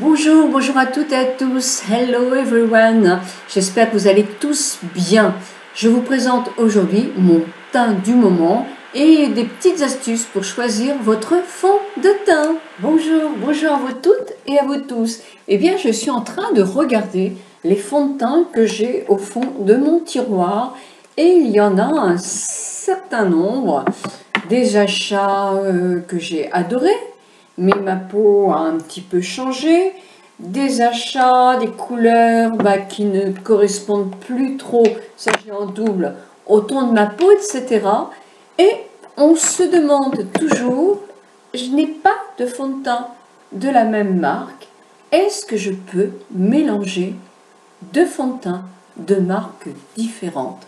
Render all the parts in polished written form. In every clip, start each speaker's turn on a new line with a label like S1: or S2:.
S1: Bonjour, bonjour à toutes et à tous. Hello everyone. J'espère que vous allez tous bien. Je vous présente aujourd'hui mon teint du moment et des petites astuces pour choisir votre fond de teint. Bonjour, bonjour à vous toutes et à vous tous. Eh bien, je suis en train de regarder les fonds de teint que j'ai au fond de mon tiroir et il y en a un certain nombre. Des achats que j'ai adorés, mais ma peau a un petit peu changé, des achats, des couleurs qui ne correspondent plus trop, ça j'ai en double, au ton de ma peau, etc. Et on se demande toujours, je n'ai pas de fond de teint de la même marque, est-ce que je peux mélanger deux fonds de teint de marques différentes?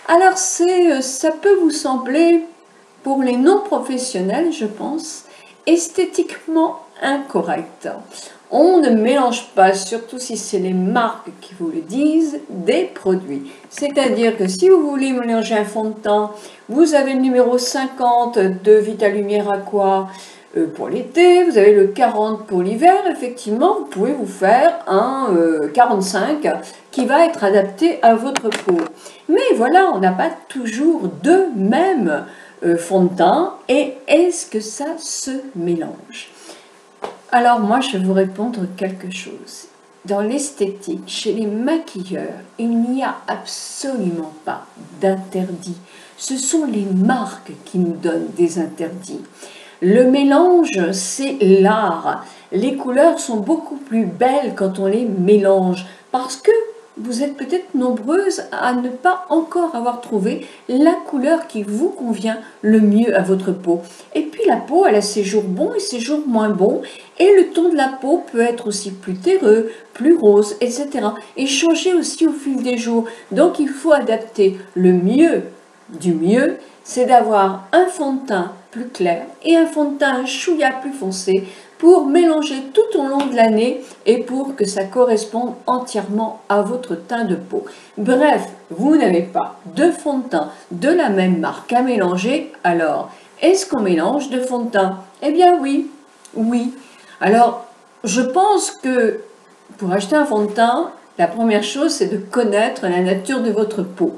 S1: Alors ça peut vous sembler, pour les non-professionnels, je pense, esthétiquement incorrect. On ne mélange pas, surtout si c'est les marques qui vous le disent, des produits. C'est-à-dire que si vous voulez mélanger un fond de teint, vous avez le numéro 50 de Vitalumière Aqua pour l'été, vous avez le 40 pour l'hiver, effectivement, vous pouvez vous faire un 45 qui va être adapté à votre peau. Mais voilà, on n'a pas toujours deux mêmes fond de teint et est-ce que ça se mélange? Alors moi je vais vous répondre quelque chose. Dans l'esthétique, chez les maquilleurs, il n'y a absolument pas d'interdit. Ce sont les marques qui nous donnent des interdits. Le mélange, c'est l'art. Les couleurs sont beaucoup plus belles quand on les mélange parce que vous êtes peut-être nombreuses à ne pas encore avoir trouvé la couleur qui vous convient le mieux à votre peau. Et puis la peau, elle a ses jours bons et ses jours moins bons. Et le ton de la peau peut être aussi plus terreux, plus rose, etc. Et changer aussi au fil des jours. Donc il faut adapter le mieux du mieux, c'est d'avoir un fond de teint plus clair et un fond de teint chouïa plus foncé pour mélanger tout au long de l'année et pour que ça corresponde entièrement à votre teint de peau. Bref, vous n'avez pas deux fonds de teint de la même marque à mélanger, alors est-ce qu'on mélange deux fonds de teint? Eh bien oui, oui. Alors, je pense que pour acheter un fond de teint, la première chose c'est de connaître la nature de votre peau.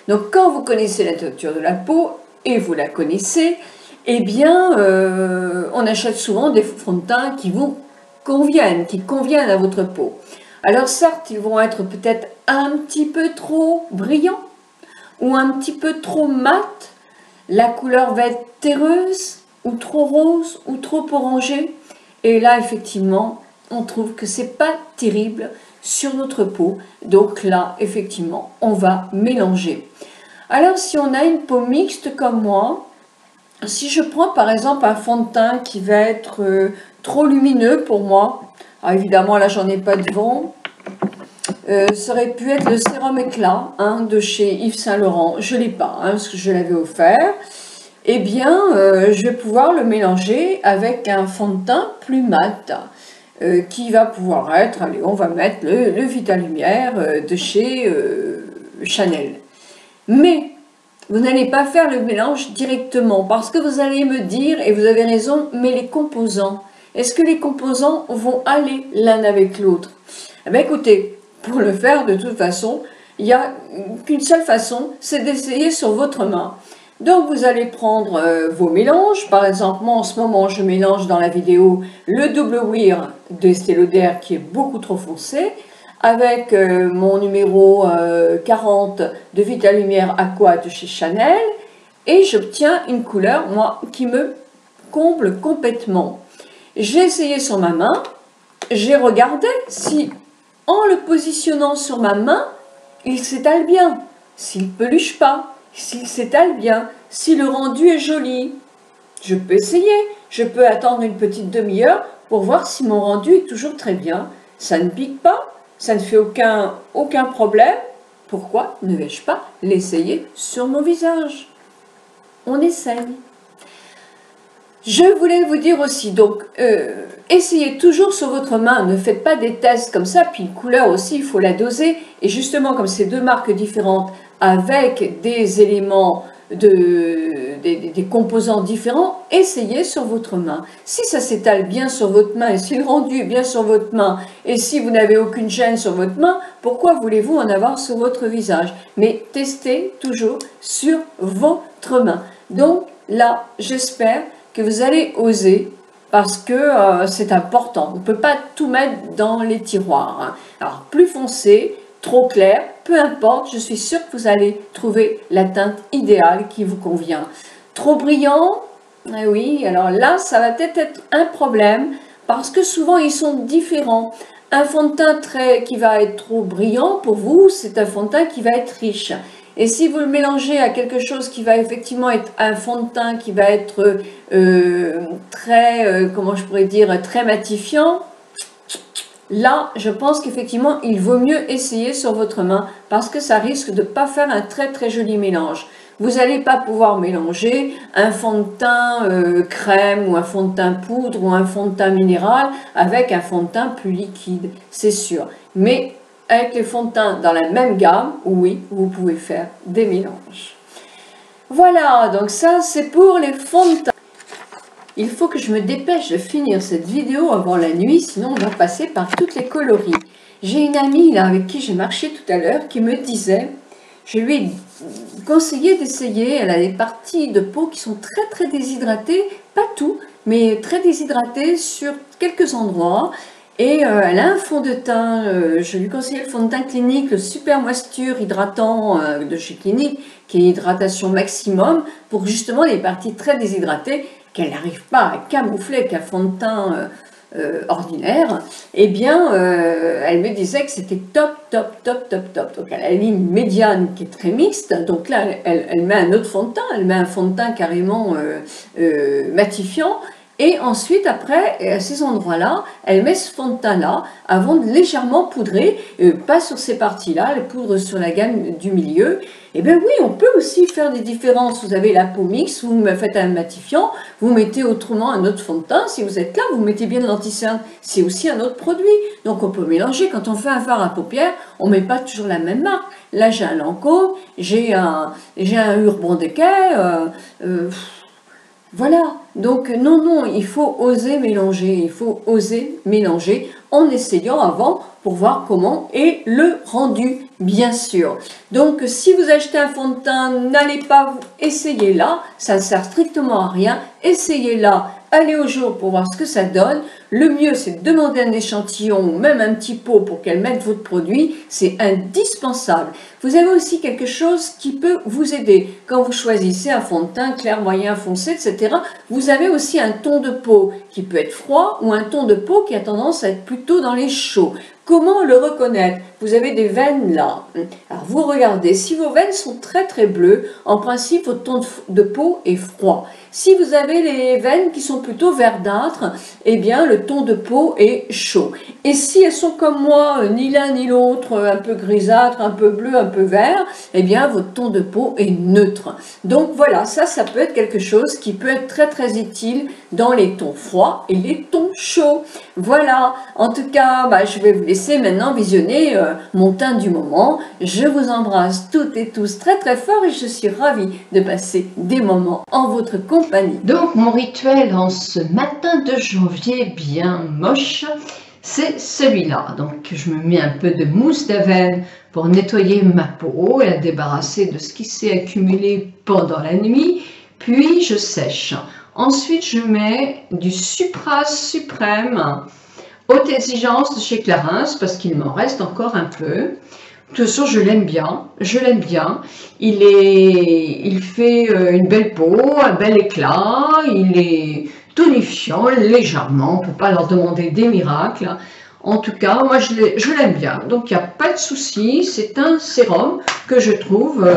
S1: Donc quand vous connaissez la nature de la peau, et vous la connaissez, eh bien, on achète souvent des fonds de teint qui vous conviennent, qui conviennent à votre peau. Alors certes, ils vont être peut-être un petit peu trop brillants ou un petit peu trop mat. La couleur va être terreuse ou trop rose ou trop orangée. Et là, effectivement, on trouve que c'est pas terrible sur notre peau. Donc là, effectivement, on va mélanger. Alors, si on a une peau mixte comme moi, si je prends par exemple un fond de teint qui va être trop lumineux pour moi, alors évidemment là j'en ai pas devant, ça aurait pu être le sérum éclat de chez Yves Saint Laurent, je ne l'ai pas parce que je l'avais offert, eh bien je vais pouvoir le mélanger avec un fond de teint plus mat. Qui va pouvoir être, allez on va mettre le Vitalumière de chez Chanel. Mais vous n'allez pas faire le mélange directement parce que vous allez me dire, et vous avez raison, mais les composants, est-ce que les composants vont aller l'un avec l'autre? Eh bien écoutez, pour le faire de toute façon, il n'y a qu'une seule façon, c'est d'essayer sur votre main. Donc vous allez prendre vos mélanges, par exemple moi en ce moment je mélange dans la vidéo le double wear de Estée Lauder qui est beaucoup trop foncé, avec mon numéro 40 de Vitalumière Aqua de chez Chanel et j'obtiens une couleur moi qui me comble complètement. J'ai essayé sur ma main, j'ai regardé si en le positionnant sur ma main il s'étale bien, s'il peluche pas, s'il s'étale bien, si le rendu est joli. Je peux essayer, je peux attendre une petite demi-heure pour voir si mon rendu est toujours très bien. Ça ne pique pas, ça ne fait aucun problème. Pourquoi ne vais-je pas l'essayer sur mon visage? On essaye. Je voulais vous dire aussi, donc, essayez toujours sur votre main, ne faites pas des tests comme ça, puis une couleur aussi, il faut la doser. Et justement, comme c'est deux marques différentes, avec des éléments des composants différents, essayez sur votre main. Si ça s'étale bien sur votre main et si le rendu est bien sur votre main et si vous n'avez aucune gêne sur votre main, pourquoi voulez-vous en avoir sur votre visage? Mais testez toujours sur votre main. Donc là, j'espère que vous allez oser parce que c'est important. On ne peut pas tout mettre dans les tiroirs, hein. Alors plus foncé, trop clair, peu importe, je suis sûre que vous allez trouver la teinte idéale qui vous convient. Trop brillant, eh oui, alors là, ça va peut-être être un problème parce que souvent ils sont différents. Un fond de teint qui va être trop brillant pour vous, c'est un fond de teint qui va être riche. Et si vous le mélangez à quelque chose qui va effectivement être un fond de teint qui va être comment je pourrais dire, très matifiant, là, je pense qu'effectivement, il vaut mieux essayer sur votre main parce que ça risque de ne pas faire un très joli mélange. Vous n'allez pas pouvoir mélanger un fond de teint crème ou un fond de teint poudre ou un fond de teint minéral avec un fond de teint plus liquide, c'est sûr. Mais avec les fonds de teint dans la même gamme, oui, vous pouvez faire des mélanges. Voilà, donc ça c'est pour les fonds de teint. Il faut que je me dépêche de finir cette vidéo avant la nuit, sinon on va passer par toutes les coloris. J'ai une amie là avec qui j'ai marché tout à l'heure qui me disait, je lui ai conseillé d'essayer, elle a des parties de peau qui sont très déshydratées, pas tout, mais très déshydratées sur quelques endroits. Et elle a un fond de teint, je lui conseillais le fond de teint Clinique, le Super Moisture hydratant de chez Clinique, qui est hydratation maximum, pour justement les parties très déshydratées, qu'elle n'arrive pas à camoufler avec un fond de teint ordinaire. Eh bien, elle me disait que c'était top. Donc elle a la ligne médiane qui est très mixte, donc là elle met un autre fond de teint, elle met un fond de teint carrément matifiant. Et ensuite, après, à ces endroits-là, elle met ce fond de teint-là avant de légèrement poudrer, pas sur ces parties-là, elle poudre sur la gamme du milieu. Et bien oui, on peut aussi faire des différences. Vous avez la peau mixte, vous faites un matifiant, vous mettez autrement un autre fond de teint. Si vous êtes là, vous mettez bien de l'anti-cerne, c'est aussi un autre produit. Donc on peut mélanger. Quand on fait un fard à paupières, on ne met pas toujours la même marque. Là, j'ai un Lancôme, j'ai un Urban Decay, voilà, donc non, il faut oser mélanger, en essayant avant pour voir comment est le rendu, bien sûr. Donc si vous achetez un fond de teint, n'allez pas essayer là, ça ne sert strictement à rien, essayez là, allez au jour pour voir ce que ça donne. Le mieux, c'est de demander un échantillon ou même un petit pot pour qu'elle mette votre produit, c'est indispensable. Vous avez aussi quelque chose qui peut vous aider. Quand vous choisissez un fond de teint clair, moyen, foncé, etc., vous avez aussi un ton de peau qui peut être froid ou un ton de peau qui a tendance à être plutôt dans les chauds. Comment le reconnaître? Vous avez des veines là. Alors vous regardez, si vos veines sont très bleues, en principe votre ton de peau est froid. Si vous avez les veines qui sont plutôt verdâtres, eh bien le ton de peau est chaud. Et si elles sont comme moi, ni l'un ni l'autre, un peu grisâtre, un peu bleu, un peu vert, eh bien votre ton de peau est neutre. Donc voilà, ça peut être quelque chose qui peut être très utile dans les tons froids et les tons chauds. Voilà, en tout cas, je vais vous laisser maintenant visionner mon teint du moment. Je vous embrasse toutes et tous très fort et je suis ravie de passer des moments en votre compagnie. Donc mon rituel en ce matin de janvier bien moche, c'est celui-là. Donc je me mets un peu de mousse d'Aven pour nettoyer ma peau et la débarrasser de ce qui s'est accumulé pendant la nuit, puis je sèche. Ensuite je mets du Supra Suprême haute exigence de chez Clarins parce qu'il m'en reste encore un peu. De toute façon, je l'aime bien. Il fait une belle peau, un bel éclat, il est tonifiant légèrement. On ne peut pas leur demander des miracles. En tout cas, moi je l'aime bien. Donc il n'y a pas de souci. C'est un sérum que je trouve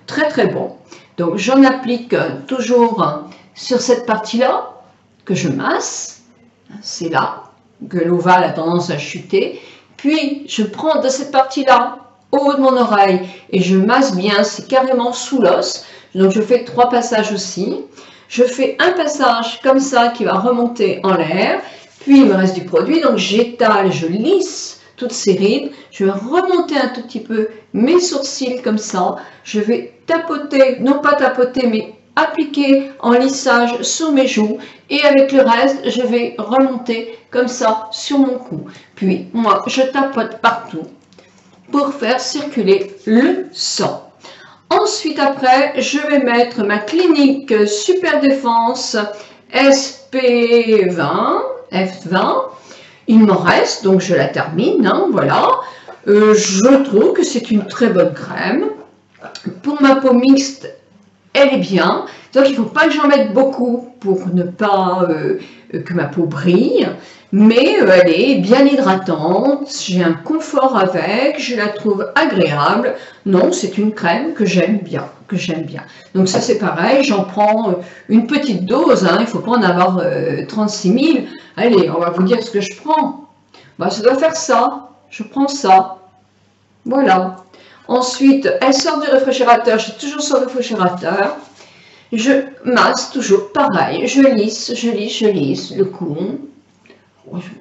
S1: très bon. Donc j'en applique toujours sur cette partie-là que je masse. C'est là que l'ovale a tendance à chuter. Puis je prends de cette partie-là au haut de mon oreille et je masse bien, c'est carrément sous l'os. Donc je fais 3 passages aussi. Je fais un passage comme ça qui va remonter en l'air. Puis il me reste du produit, donc j'étale, je lisse toutes ces rides. Je vais remonter un tout petit peu mes sourcils comme ça. Je vais tapoter, non pas tapoter, mais appliquer en lissage sur mes joues. Et avec le reste, je vais remonter comme ça sur mon cou. Puis, moi, je tapote partout pour faire circuler le sang. Ensuite, après, je vais mettre ma Clinique Super Défense SP20, F20. Il m'en reste, donc je la termine, hein, voilà. Je trouve que c'est une très bonne crème. Pour ma peau mixte, elle est bien. Donc il ne faut pas que j'en mette beaucoup pour ne pas que ma peau brille. Mais elle est bien hydratante, j'ai un confort avec, je la trouve agréable. Non, c'est une crème que j'aime bien, Donc ça c'est pareil, j'en prends une petite dose, hein, il ne faut pas en avoir 36 000. Allez, on va vous dire ce que je prends. Bah, ça doit faire ça, je prends ça. Voilà. Ensuite, elle sort du réfrigérateur, je suis toujours sur le réfrigérateur. Je masse toujours pareil, je lisse le cou.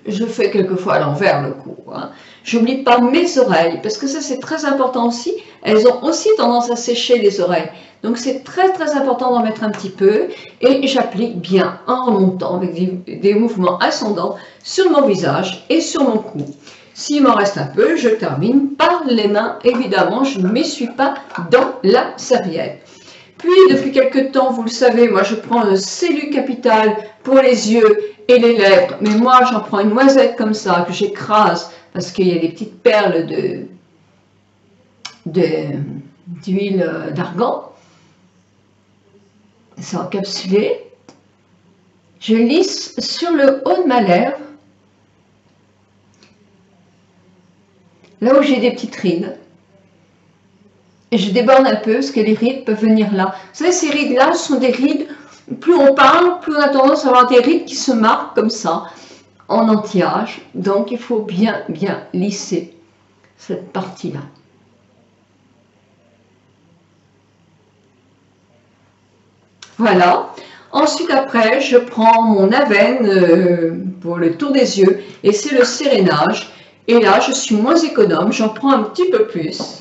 S1: Je fais quelquefois à l'envers le cou. Hein. J'oublie pas mes oreilles, parce que ça c'est très important aussi. Elles ont aussi tendance à sécher les oreilles. Donc c'est très important d'en mettre un petit peu. Et j'applique bien en remontant avec des mouvements ascendants sur mon visage et sur mon cou. S'il m'en reste un peu, je termine par les mains. Évidemment, je ne m'essuie pas dans la serviette. Puis, depuis quelques temps, vous le savez, moi je prends le Cellu Capital pour les yeux et les lèvres. Mais moi, j'en prends une noisette comme ça, que j'écrase, parce qu'il y a des petites perles d'huile d'argan. C'est encapsulé. Je lisse sur le haut de ma lèvre, là où j'ai des petites rides. Et je déborde un peu, parce que les rides peuvent venir là. Vous savez, ces rides-là sont des rides, plus on parle, plus on a tendance à avoir des rides qui se marquent comme ça, en anti-âge. Donc, il faut bien lisser cette partie-là. Voilà. Ensuite, après, je prends mon Avène pour le tour des yeux, et c'est le sérénage. Et là, je suis moins économe, j'en prends un petit peu plus.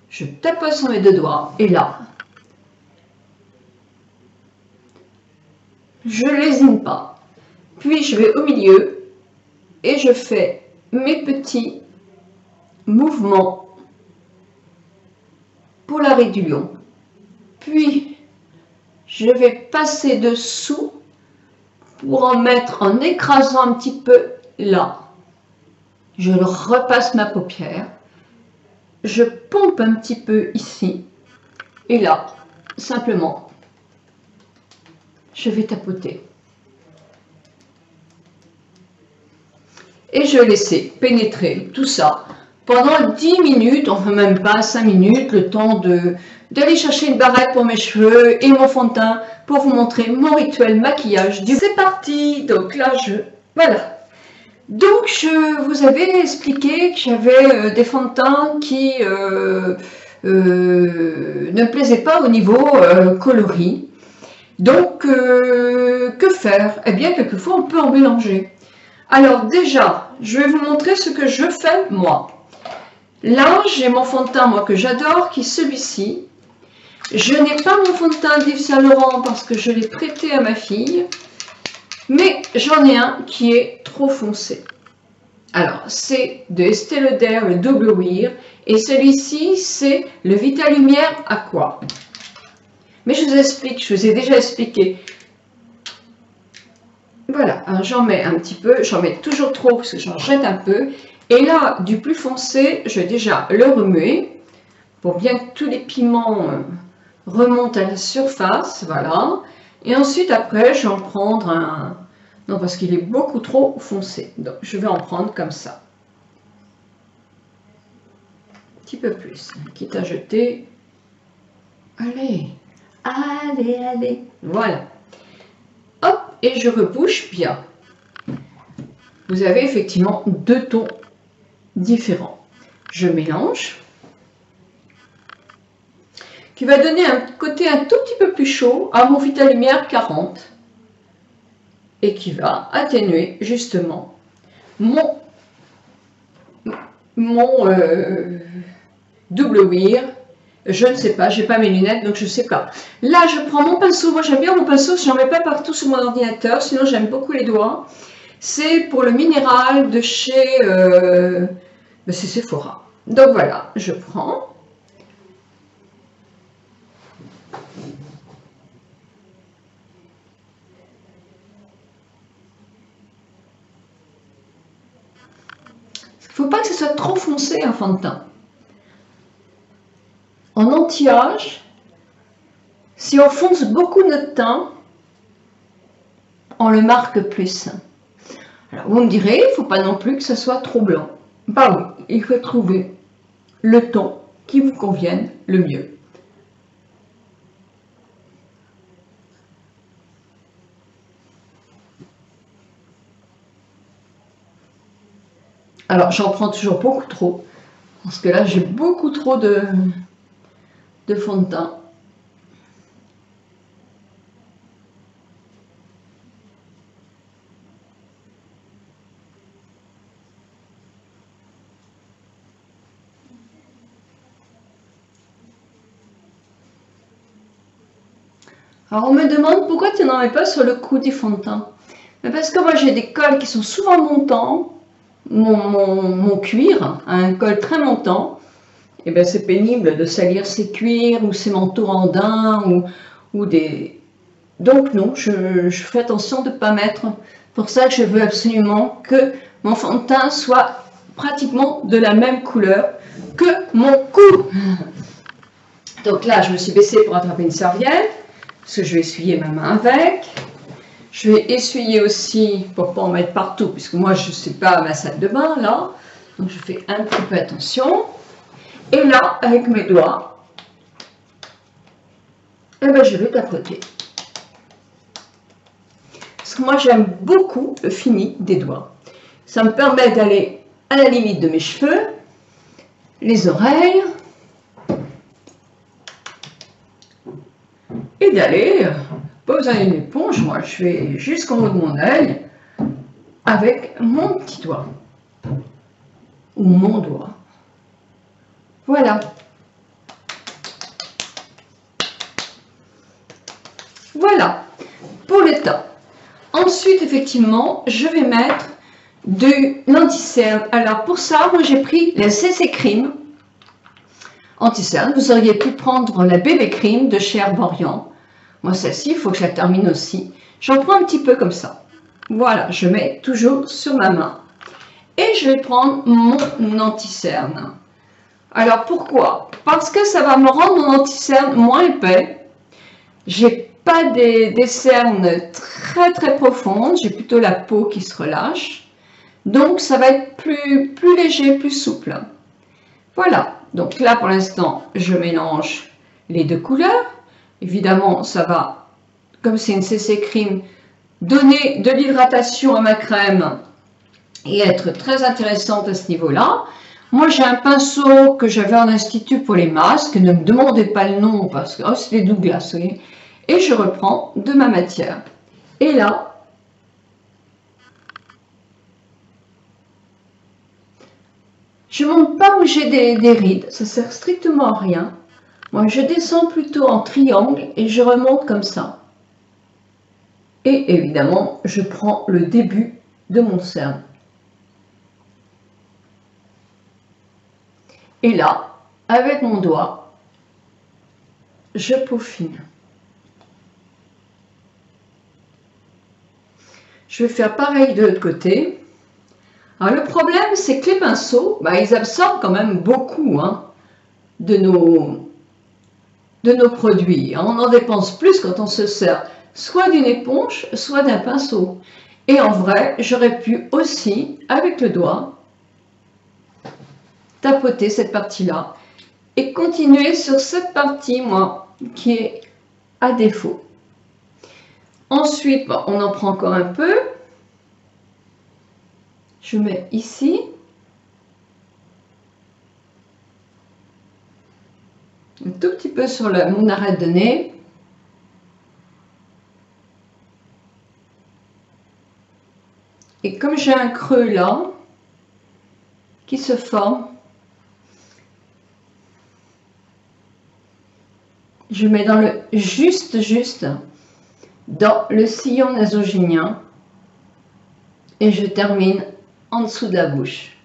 S1: Je tapote sur mes deux doigts et là, je ne lésine pas. Puis je vais au milieu et je fais mes petits mouvements pour la ride du lion. Puis je vais passer dessous pour en mettre en écrasant un petit peu là. Je repasse ma paupière. Je pompe un petit peu ici, et là, simplement, je vais tapoter. Et je laisse pénétrer tout ça pendant 10 minutes, enfin même pas 5 minutes, le temps d'aller chercher une barrette pour mes cheveux et mon fond de teint pour vous montrer mon rituel maquillage. C'est parti, donc là, voilà. Donc, je vous avais expliqué que j'avais des fonds de teint qui ne plaisaient pas au niveau coloris. Donc, que faire? Eh bien, quelquefois, on peut en mélanger. Alors, déjà, je vais vous montrer ce que je fais, moi. Là, j'ai mon fond de teint, moi, que j'adore, qui est celui-ci. Je n'ai pas mon fond de teint d'Yves Saint Laurent parce que je l'ai prêté à ma fille. Mais j'en ai un qui est trop foncé. Alors, c'est de Estée Lauder, le Double Wear. Et celui-ci, c'est le Vita Lumière Aqua. Mais je vous explique, je vous ai déjà expliqué. Voilà, j'en mets un petit peu. J'en mets toujours trop parce que j'en jette un peu. Et là, du plus foncé, je vais déjà le remuer pour bien que tous les pigments remontent à la surface. Voilà. Et ensuite, après, je vais en prendre un... Non, parce qu'il est beaucoup trop foncé. Donc, je vais en prendre comme ça. Un petit peu plus. Quitte à jeter. Allez. Allez, allez. Voilà. Hop. Et je rebouche bien. Vous avez effectivement deux tons différents. Je mélange. Qui va donner un côté un tout petit peu plus chaud à mon Vita Lumière 40. Et qui va atténuer justement mon double weir. Je ne sais pas, j'ai pas mes lunettes, donc je sais pas. Là, je prends mon pinceau. Moi, j'aime bien mon pinceau, je n'en mets pas partout sur mon ordinateur, sinon j'aime beaucoup les doigts. C'est pour le minéral de chez c'est Sephora. Donc voilà, je prends. Il ne faut pas que ce soit trop foncé un fond de teint. En anti-âge, si on fonce beaucoup notre teint, on le marque plus. Alors vous me direz, il ne faut pas non plus que ce soit trop blanc. Bah oui, il faut trouver le ton qui vous convienne le mieux. Alors j'en prends toujours beaucoup trop, parce que là j'ai beaucoup trop de fond de teint. Alors on me demande pourquoi tu n'en mets pas sur le cou du fond de teint. Mais parce que moi j'ai des cols qui sont souvent montants, mon cuir a un col très montant, et ben c'est pénible de salir ses cuirs ou ses manteaux en daim ou des... Donc non, je fais attention de ne pas mettre. Pour ça que je veux absolument que mon fond de teint soit pratiquement de la même couleur que mon cou. Donc là, je me suis baissée pour attraper une serviette, parce que je vais essuyer ma main avec. Je vais essuyer aussi, pour ne pas en mettre partout, puisque moi je ne suis pas à ma salle de bain là. Donc je fais un petit peu attention. Et là, avec mes doigts, eh ben, je vais tapoter. Parce que moi j'aime beaucoup le fini des doigts. Ça me permet d'aller à la limite de mes cheveux, les oreilles, et d'aller, pas besoin d'une éponge, moi je vais jusqu'en haut de mon œil avec mon petit doigt ou mon doigt. Voilà. Voilà pour le teint. Ensuite, effectivement, je vais mettre de l'anti-cerne. Alors pour ça, moi j'ai pris la CC Cream anti-cerne. Vous auriez pu prendre la BB Cream de chez Herborian. Moi celle-ci, il faut que je la termine aussi. J'en prends un petit peu comme ça. Voilà, je mets toujours sur ma main. Et je vais prendre mon anti-cerne. Alors pourquoi? Parce que ça va me rendre mon anti-cerne moins épais. J'ai pas des cernes très profondes, j'ai plutôt la peau qui se relâche. Donc ça va être plus léger, plus souple. Voilà, donc là pour l'instant je mélange les deux couleurs. Évidemment ça va, comme c'est une CC Cream, donner de l'hydratation à ma crème et être très intéressante à ce niveau-là. Moi j'ai un pinceau que j'avais en institut pour les masques, ne me demandez pas le nom parce que c'est des Douglas, vous voyez. Et je reprends de ma matière. Et là, je ne monte pas où j'ai des rides, ça sert strictement à rien. Moi, je descends plutôt en triangle et je remonte comme ça. Et évidemment, je prends le début de mon cerne. Et là, avec mon doigt, je peaufine. Je vais faire pareil de l'autre côté. Alors le problème, c'est que les pinceaux, ils absorbent quand même beaucoup de nos produits. On en dépense plus quand on se sert soit d'une éponge, soit d'un pinceau. Et en vrai, j'aurais pu aussi, avec le doigt, tapoter cette partie-là et continuer sur cette partie, moi, qui est à défaut. Ensuite, on en prend encore un peu. Je mets ici. Un tout petit peu sur mon arête de nez. Et comme j'ai un creux là, qui se forme, Je mets dans le juste dans le sillon nasogénien et je termine en dessous de la bouche.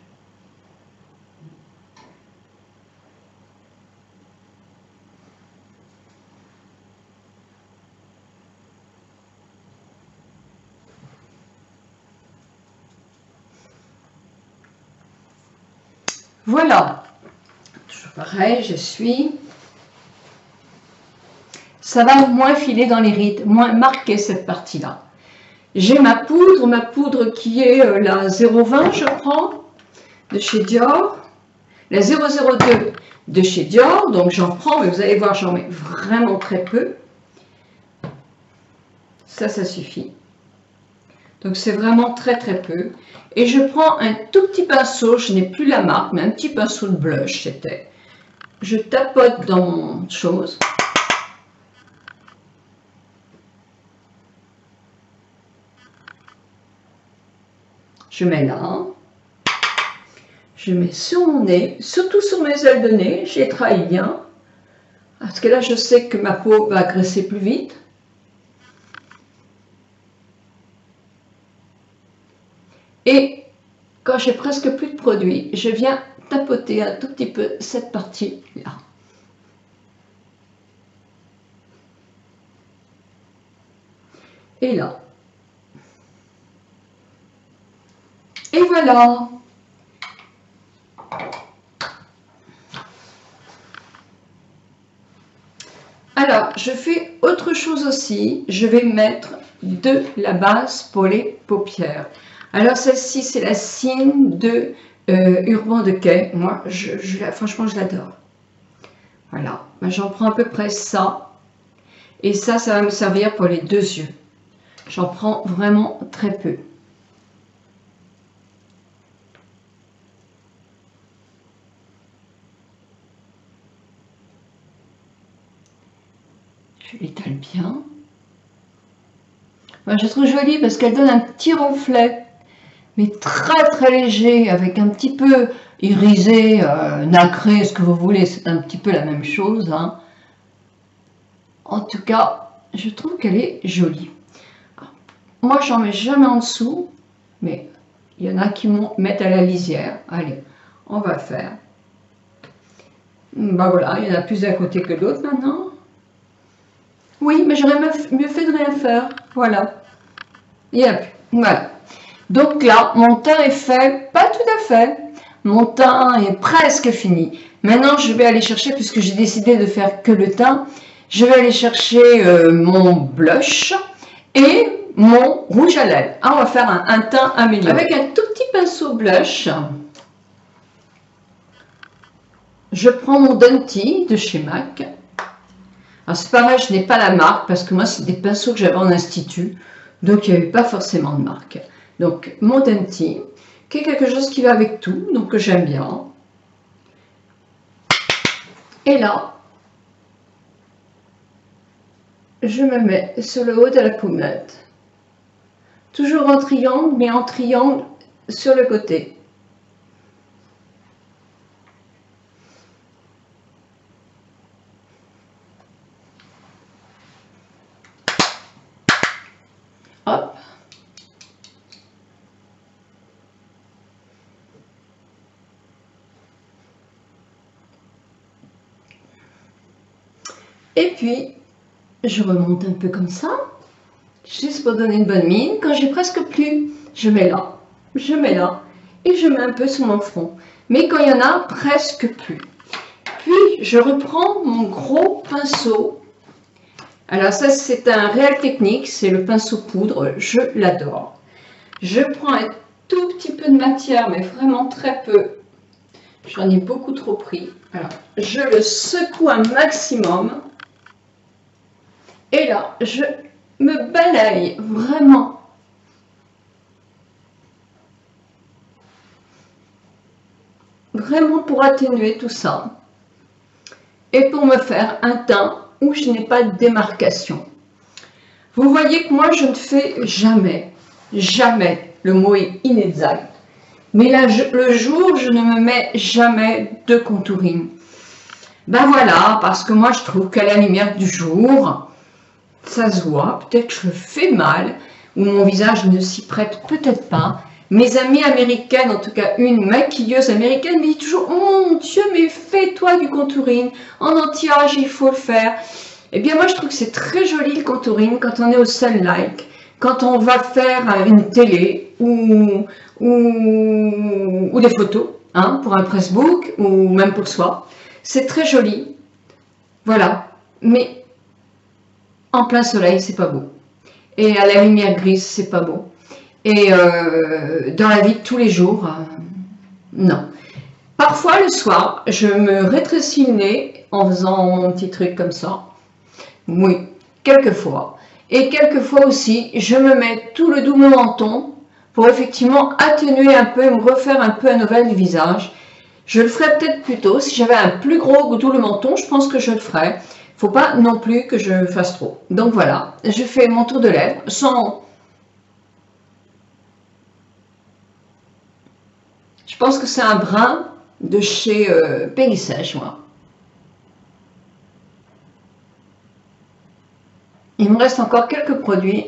S1: Voilà, toujours pareil, je suis. Ça va moins filer dans les rides, moins marquer cette partie-là. J'ai ma poudre qui est la 0,20 je prends, de chez Dior. La 0,02 de chez Dior, donc j'en prends, mais vous allez voir, j'en mets vraiment très peu. Ça suffit. Donc c'est vraiment très peu. Et je prends un tout petit pinceau, je n'ai plus la marque, mais un petit pinceau de blush c'était. Je tapote dans mon chose. Je mets là. Je mets sur mon nez, surtout sur mes ailes de nez, je les trahis bien. Parce que là je sais que ma peau va graisser plus vite. Et quand j'ai presque plus de produit, je viens tapoter un tout petit peu cette partie-là. Et là. Et voilà. Alors, je fais autre chose aussi. Je vais mettre de la base pour les paupières. Alors celle-ci, c'est la Cine de Urban Decay. Moi, franchement, je l'adore. Voilà, j'en prends à peu près ça. Et ça va me servir pour les deux yeux. J'en prends vraiment très peu. Je l'étale bien. Moi, je trouve jolie parce qu'elle donne un petit reflet, mais très léger, avec un petit peu irisé, nacré, ce que vous voulez, c'est un petit peu la même chose. Hein. En tout cas, je trouve qu'elle est jolie. Moi, j'en mets jamais en dessous, mais il y en a qui mettent à la lisière. Allez, on va faire. Ben voilà, il y en a plus d'un côté que de l'autre maintenant. Oui, mais j'aurais mieux fait de rien faire. Voilà. Yep. Voilà. Donc là, mon teint est fait, pas tout à fait. Mon teint est presque fini. Maintenant, je vais aller chercher, puisque j'ai décidé de faire que le teint, je vais aller chercher mon blush et mon rouge à lèvres. Ah, on va faire un teint amélioré. Avec un tout petit pinceau blush, je prends mon Denti de chez MAC. Alors c'est pareil, je n'ai pas la marque parce que moi c'est des pinceaux que j'avais en institut, donc il n'y avait pas forcément de marque. Donc mon Denti, qui est quelque chose qui va avec tout, donc que j'aime bien. Et là, je me mets sur le haut de la pommette, toujours en triangle, mais en triangle sur le côté. Hop. Et puis, je remonte un peu comme ça, juste pour donner une bonne mine. Quand j'ai presque plus, je mets là, et je mets un peu sur mon front. Mais quand il y en a, presque plus. Puis, je reprends mon gros pinceau. Alors ça, c'est un Réal Technique, c'est le pinceau poudre, je l'adore. Je prends un tout petit peu de matière, mais vraiment très peu. J'en ai beaucoup trop pris. Alors, je le secoue un maximum. Et là, je me balaye vraiment. Vraiment pour atténuer tout ça. Et pour me faire un teint où je n'ai pas de démarcation. Vous voyez que moi, je ne fais jamais, le mot est inexact, mais là, le jour, je ne me mets jamais de contouring. Ben voilà, parce que moi je trouve qu'à la lumière du jour, ça se voit, peut-être que je fais mal, ou mon visage ne s'y prête peut-être pas. Mes amies américaines, en tout cas une maquilleuse américaine, me dit toujours « Oh mon Dieu, mais fais-toi du contouring, en anti-âge, il faut le faire ». Eh bien moi je trouve que c'est très joli le contouring quand on est au sunlight, quand on va faire une télé ou des photos, hein, pour un pressbook ou même pour soi. C'est très joli, voilà, mais en plein soleil, c'est pas beau. Et à la lumière grise, c'est pas beau. Et dans la vie de tous les jours, non. Parfois, le soir, je me rétrécis le nez en faisant mon petit truc comme ça. Oui, quelquefois. Et quelquefois aussi, je me mets tout le double menton pour effectivement atténuer un peu et me refaire un peu à nouvelle du visage. Je le ferais peut-être plus tôt. Si j'avais un plus gros double menton, je pense que je le ferais. Faut pas non plus que je fasse trop. Donc voilà, je fais mon tour de lèvres sans... Je pense que c'est un brin de chez Périssage, moi. Il me reste encore quelques produits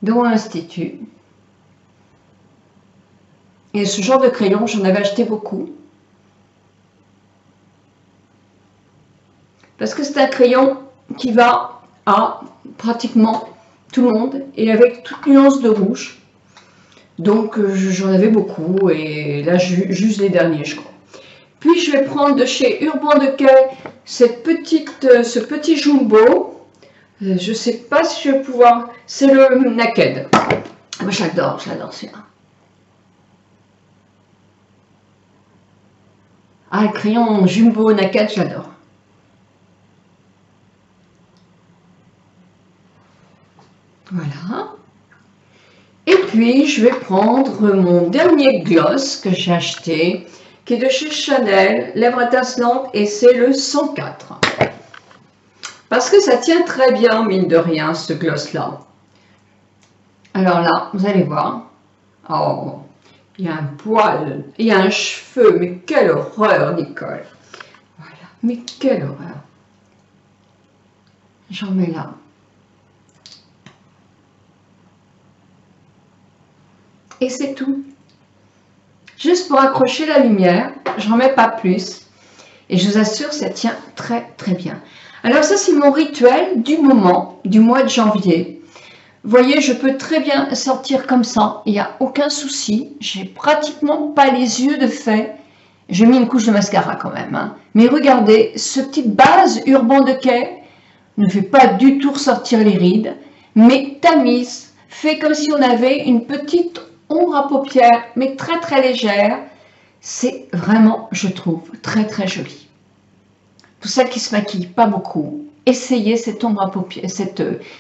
S1: de mon institut. Et ce genre de crayon, j'en avais acheté beaucoup. Parce que c'est un crayon qui va à pratiquement tout le monde et avec toute nuance de rouge. Donc j'en avais beaucoup et là juste les derniers je crois. Puis je vais prendre de chez Urban Decay ce petit jumbo. Je ne sais pas si je vais pouvoir... C'est le Naked. Moi j'adore celui-là. Ah, le crayon jumbo Naked, j'adore. Voilà. Et puis, je vais prendre mon dernier gloss que j'ai acheté, qui est de chez Chanel, lèvres étincelantes, et c'est le 104. Parce que ça tient très bien, mine de rien, ce gloss-là. Alors là, vous allez voir. Oh, il y a un poil, il y a un cheveu, mais quelle horreur, Nicole. Voilà, mais quelle horreur. J'en mets là. Et c'est tout. Juste pour accrocher la lumière, j'en mets pas plus. Et je vous assure, ça tient très très bien. Alors ça, c'est mon rituel du moment, du mois de janvier. Vous voyez, je peux très bien sortir comme ça, il n'y a aucun souci. J'ai pratiquement pas les yeux de fait. J'ai mis une couche de mascara quand même. Hein. Mais regardez, ce petite base Urban Decay ne fait pas du tout ressortir les rides, mais tamise, fait comme si on avait une petite ombre à paupières, mais très très légère. C'est vraiment, je trouve, très très joli. Pour celles qui se maquillent pas beaucoup, essayez cette ombre à paupières,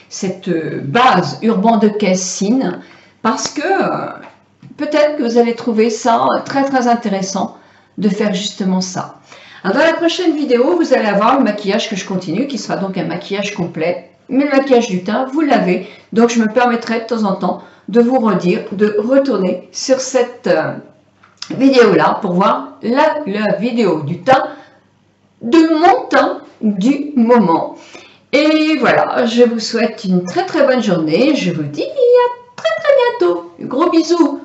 S1: cette base Urban Decay Cine, parce que peut-être que vous allez trouver ça très très intéressant de faire justement ça. Alors, dans la prochaine vidéo, vous allez avoir le maquillage que je continue, qui sera donc un maquillage complet. Mais le maquillage du teint, vous l'avez. Donc, je me permettrai de temps en temps de vous redire, de retourner sur cette vidéo-là pour voir la vidéo du teint, de mon teint du moment. Et voilà, je vous souhaite une très très bonne journée. Je vous dis à très très bientôt. Gros bisous.